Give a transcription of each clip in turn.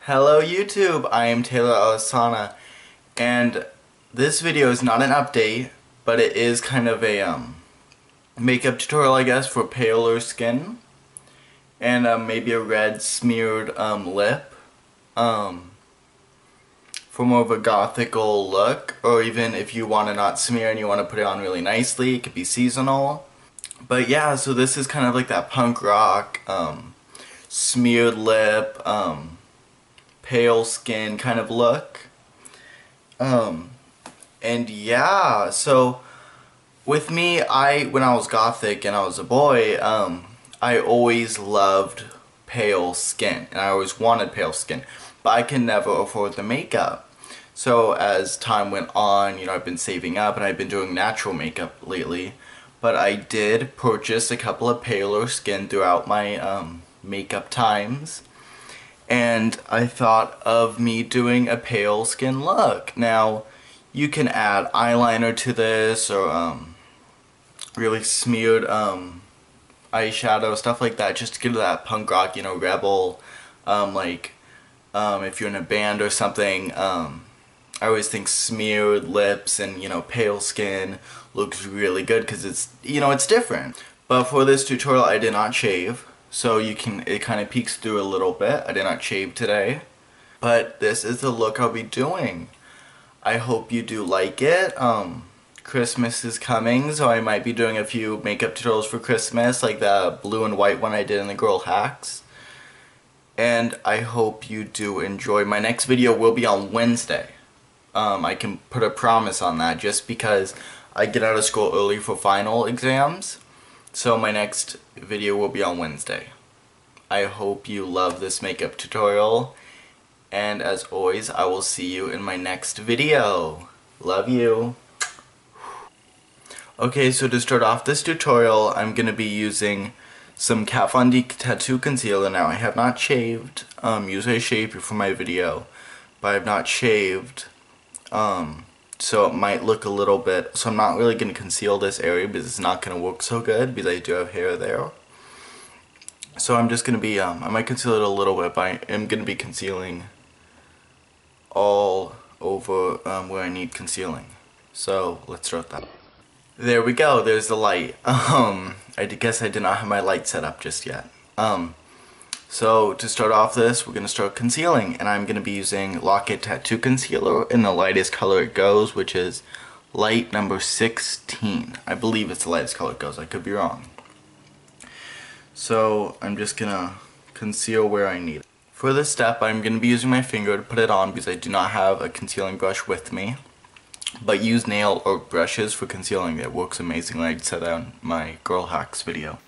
Hello YouTube, I am XxtayloralesanaxX, and this video is not an update, but it is kind of a makeup tutorial, I guess, for paler skin, and maybe a red smeared lip, for more of a gothical look, or even if you want to not smear and you want to put it on really nicely, it could be seasonal. But yeah, so this is kind of like that punk rock, smeared lip, pale skin kind of look. And yeah, so with me, when I was gothic and I was a boy, I always loved pale skin, and I always wanted pale skin, but I can never afford the makeup. So as time went on, you know, I've been saving up and I've been doing natural makeup lately, but I did purchase a couple of paler skin throughout my makeup times. And I thought of me doing a pale skin look. Now, you can add eyeliner to this, or really smeared eyeshadow, stuff like that, just to give it that punk rock, you know, rebel, if you're in a band or something. I always think smeared lips and, you know, pale skin looks really good because it's, you know, it's different. But for this tutorial, I did not shave. So it kind of peeks through a little bit. I did not shave today. But this is the look I'll be doing. I hope you do like it. Christmas is coming, so I might be doing a few makeup tutorials for Christmas, like the blue and white one I did in the Girl Hacks. And I hope you do enjoy. My next video will be on Wednesday. I can put a promise on that just because I get out of school early for final exams. So my next video will be on Wednesday. I hope you love this makeup tutorial, and as always, I will see you in my next video. Love you. Okay, so to start off this tutorial, I'm going to be using some Kat Von D Tattoo Concealer. Now, I have not shaved. Usually I shave before my video, but I have not shaved. So it might look a little bit, so I'm not really going to conceal this area because it's not going to work so good because I do have hair there. So I'm just going to be, I might conceal it a little bit, but I am going to be concealing all over where I need concealing. So let's start that. There we go, there's the light. I guess I did not have my light set up just yet. So to start off this, we're going to start concealing, and I'm going to be using Lock-It Tattoo Concealer in the lightest color it goes, which is light number 16. I believe it's the lightest color it goes, I could be wrong. So I'm just going to conceal where I need it. For this step, I'm going to be using my finger to put it on because I do not have a concealing brush with me. But use nail or brushes for concealing, it works amazingly. I said that on my Girl Hacks video.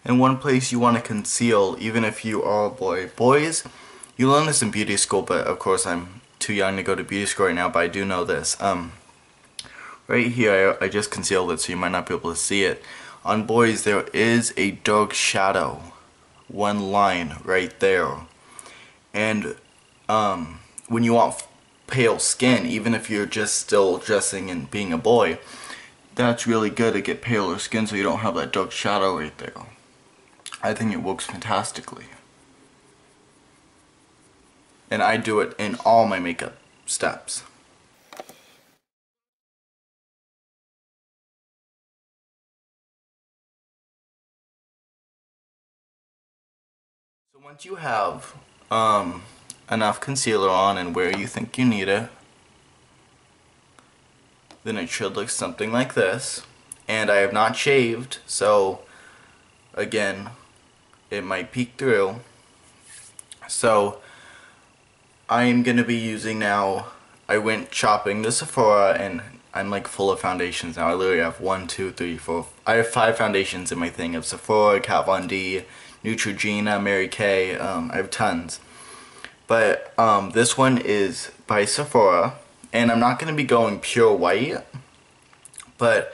And one place you want to conceal, even if you are a boy. Boys, you learn this in beauty school, but of course I'm too young to go to beauty school right now, but I do know this. Right here, I just concealed it so you might not be able to see it. On boys, there is a dark shadow. One line right there. And when you want pale skin, even if you're just still dressing and being a boy, that's really good to get paler skin so you don't have that dark shadow right there. I think it works fantastically. And I do it in all my makeup steps. So once you have enough concealer on and where you think you need it, then it should look something like this. And I have not shaved, so again, it might peek through. So I am going to be using now, I went shopping to Sephora and I'm like full of foundations now. I literally have 1, 2, 3, 4, I have 5 foundations in my thing of Sephora, Kat Von D, Neutrogena, Mary Kay, I have tons. But this one is by Sephora, and I'm not going to be going pure white, but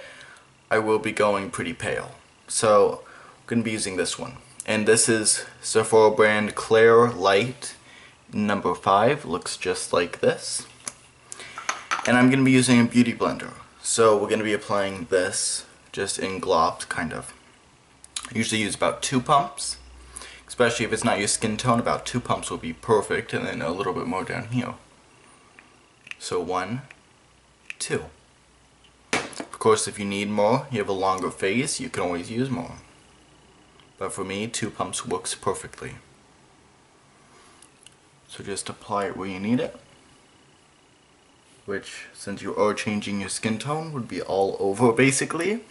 I will be going pretty pale. So I'm going to be using this one. And this is Sephora brand Clear Light number 5. Looks just like this. And I'm going to be using a beauty blender. So we're going to be applying this just in globs, kind of. I usually use about 2 pumps. Especially if it's not your skin tone, about 2 pumps will be perfect, and then a little bit more down here. So 1, 2. Of course, if you need more, you have a longer face, you can always use more. But for me, 2 pumps works perfectly. So just apply it where you need it. Which, since you are changing your skin tone, would be all over basically.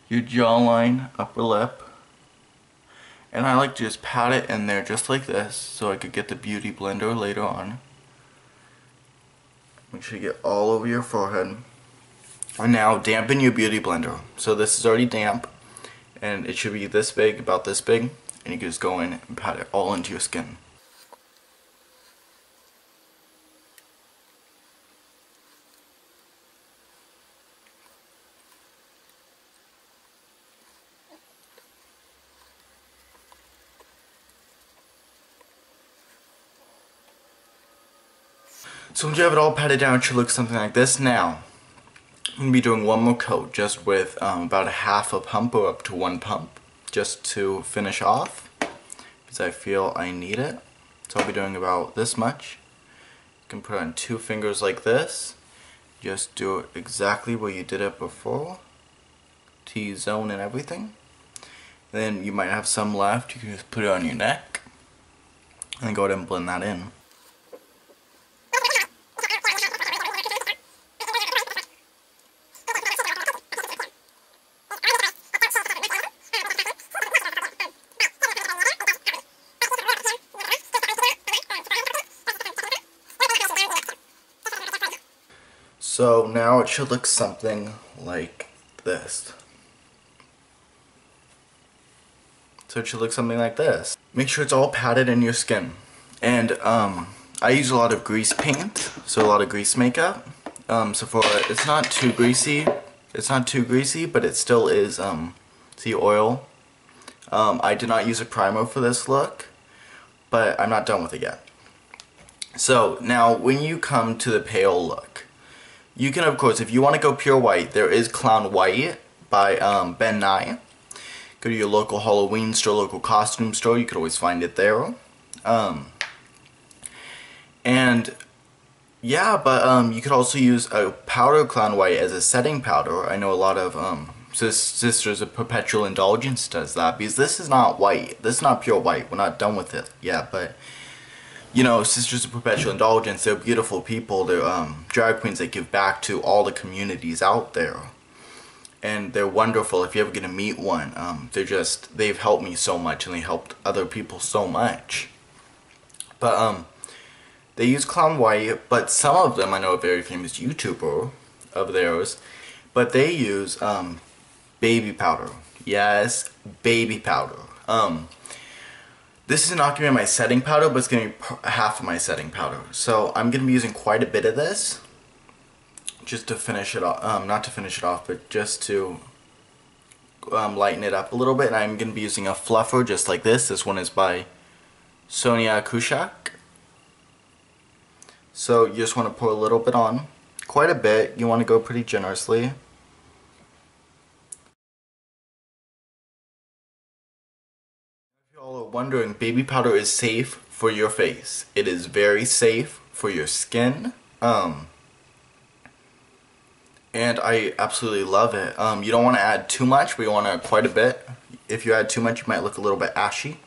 Your jawline, upper lip. And I like to just pat it in there just like this so I could get the beauty blender later on. Make sure you get all over your forehead. And now dampen your beauty blender. So this is already damp and it should be this big, about this big, and you can just go in and pat it all into your skin. So once you have it all patted down, it should look something like this. Now, I'm going to be doing one more coat just with about a half a pump or up to 1 pump just to finish off because I feel I need it. So I'll be doing about this much. You can put it on 2 fingers like this. Just do it exactly where you did it before. T-zone and everything. Then you might have some left. You can just put it on your neck and go ahead and blend that in. So now it should look something like this. Make sure it's all patted in your skin. And I use a lot of grease paint, so a lot of grease makeup. It's not too greasy. But it still is the oil. I did not use a primer for this look, but I'm not done with it yet. So now when you come to the pale look, you can, of course, if you want to go pure white, there is Clown White by Ben Nye. Go to your local Halloween store, local costume store, you could always find it there. And yeah, but you could also use a powder Clown White as a setting powder. I know a lot of Sisters of Perpetual Indulgence does that, because this is not white. This is not pure white. We're not done with it yet, but you know, Sisters of Perpetual Indulgence, they're beautiful people. They're drag queens that give back to all the communities out there. And they're wonderful. If you're ever going to meet one, they've helped me so much and they helped other people so much. But they use Clown White, but some of them, I know a very famous YouTuber of theirs, but they use baby powder. Yes, baby powder. This is not going to be my setting powder, but it's going to be half of my setting powder. So I'm going to be using quite a bit of this, just to finish it off, not to finish it off, but just to lighten it up a little bit. And I'm going to be using a fluffer just like this. This one is by Sonia Kushak. So you just want to pour a little bit on, quite a bit. You want to go pretty generously. Y'all are wondering, baby powder is safe for your face. It is very safe for your skin. And I absolutely love it. You don't want to add too much, but you want to add quite a bit. If you add too much, you might look a little bit ashy.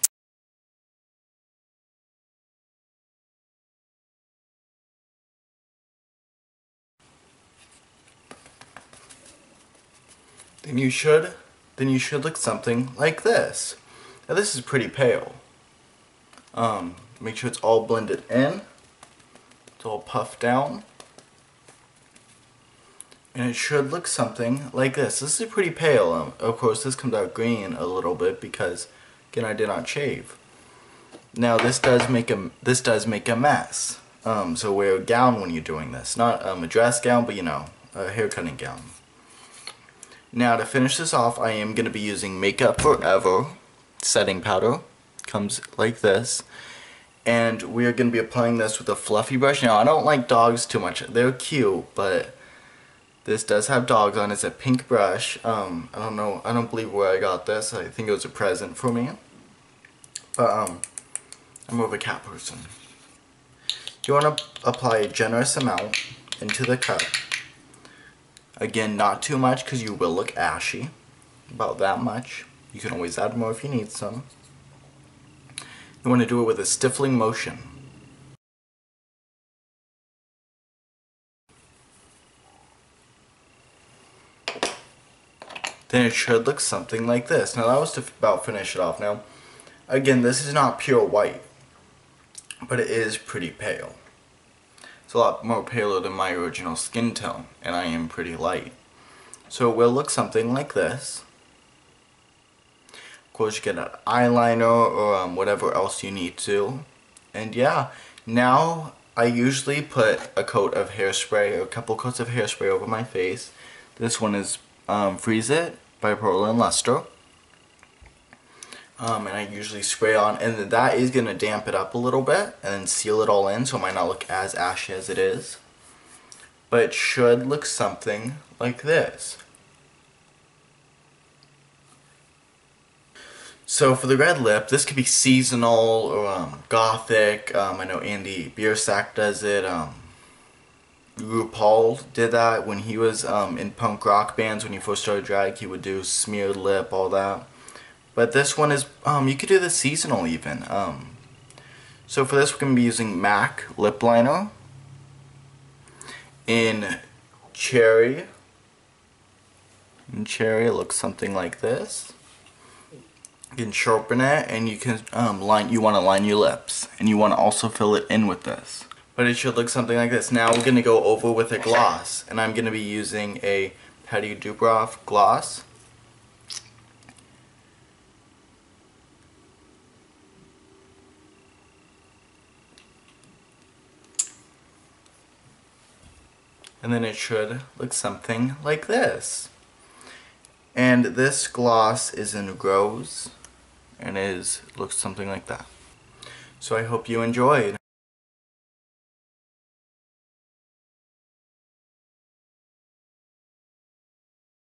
Then you should look something like this. Now this is pretty pale. Make sure it's all blended in. It's all puffed down. And it should look something like this. This is pretty pale. Of course, this comes out green a little bit because, again, I did not shave. Now this does make a mess. So wear a gown when you're doing this. Not a dress gown, but you know, a hair cutting gown. Now to finish this off, I am going to be using Makeup Forever setting powder. Comes like this. And we are going to be applying this with a fluffy brush. Now, I don't like dogs too much. They're cute, but this does have dogs on it. It's a pink brush. I don't know. I don't believe where I got this. I think it was a present for me. But I'm more of a cat person. You want to apply a generous amount into the cup. Again, not too much because you will look ashy. About that much. You can always add more if you need some. You want to do it with a stifling motion. Then it should look something like this. Now that was to about finish it off. Now, again, this is not pure white, but it is pretty pale. It's a lot more paler than my original skin tone, and I am pretty light. So it will look something like this. Of course, you get an eyeliner or whatever else you need to. And yeah, now I usually put a coat of hairspray, or a couple coats of hairspray over my face. This one is Freeze It by Pearl and Luster. And I usually spray on, and that is going to damp it up a little bit and then seal it all in so it might not look as ashy as it is. But it should look something like this. So for the red lip, this could be seasonal or gothic. I know Andy Biersack does it. RuPaul did that when he was in punk rock bands. When he first started drag, he would do smeared lip, all that. But this one is, you could do the seasonal even. So for this, we're going to be using MAC lip liner in Cherry. In Cherry, it looks something like this. You can sharpen it, and you can you want to line your lips, and you want to also fill it in with this. But it should look something like this. Now we're going to go over with a gloss, and I'm going to be using a Patty Dubrov gloss. And then it should look something like this. And this gloss is in Rose, and looks something like that. So I hope you enjoyed.